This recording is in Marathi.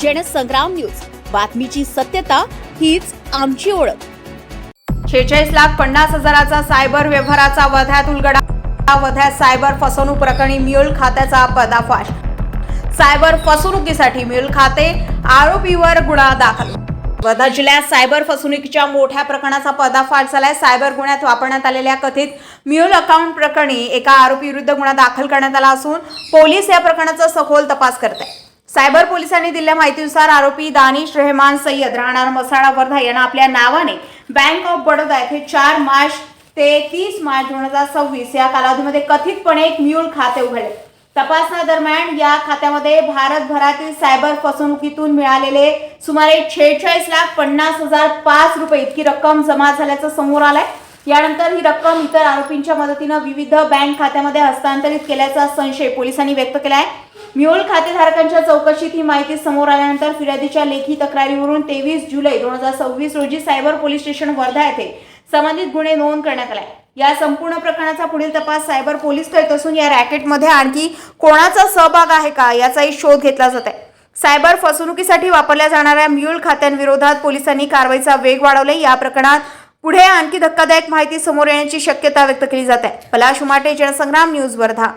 जनसंग्राम न्यूज, बातमीची सत्यता हीच आमची ओळख। 46,50,000चा सायबर व्यवहाराचा वध्यात उलगडा। वध्यात सायबर फसवणूक प्रकरणी म्युल खात्याचा पर्दाफाश। सायबर फसवणुकीसाठी म्युल खाते आरोपीवर गुन्हा दाखल। वर्धा जिल्ह्यात सायबर फसवणुकीच्या मोठ्या प्रकरणाचा पर्दाफाश झालाय। सायबर गुन्ह्यात वापरण्यात आलेल्या कथित म्युल अकाउंट प्रकरणी एका आरोपी विरुद्ध गुन्हा दाखल करण्यात आला असून पोलीस या प्रकरणाचा सखोल तपास करत आहेत। सायबर पोलिसांनी दिलेल्या माहितीनुसार आरोपी दानिश रहमान सय्यद राहणार मसाळा वर्धा यांना आपल्या नावाने बँक ऑफ बडोदा येथे 4 मार्च ते 30 मार्च 2026 या कालावधीमध्ये कथितपणे एक म्युल खाते उघडले। तपासण्यादरम्यान या खात्यामध्ये भारतभरातील सायबर फसवणुकीतून मिळालेले सुमारे 46,50,005 रुपये इतकी रक्कम जमा झाल्याचं समोर आलंय। यानंतर ही रक्कम इतर आरोपींच्या मदतीने विविध बँक खात्यामध्ये हस्तांतरित केल्याचा संशय पोलिसांनी व्यक्त केला आहे। म्युल खातेधारकांच्या चौकशीत ही माहिती समोर आल्यानंतर फिर्यादीच्या लेखी तक्रारीवरून 23 जुलै 2026 रोजी सायबर पोलीस स्टेशन वर्धा येथे संबंधित गुन्हे नोंद करण्यात आले। या संपूर्ण प्रकरणाचा पुढील तपास सायबर पोलीस करीत असून या रॅकेटमध्ये आणखी कोणाचा सहभाग आहे का याचाही शोध घेतला जात आहे। सायबर फसवणुकीसाठी वापरल्या जाणाऱ्या म्युल खात्यांविरोधात पोलिसांनी कारवाईचा वेग वाढवले। या प्रकरणात पुढे आणखी धक्कादायक माहिती समोर येण्याची शक्यता व्यक्त केली जात आहे। पलाश उमाटे, जनसंग्राम न्यूज, वर्धा।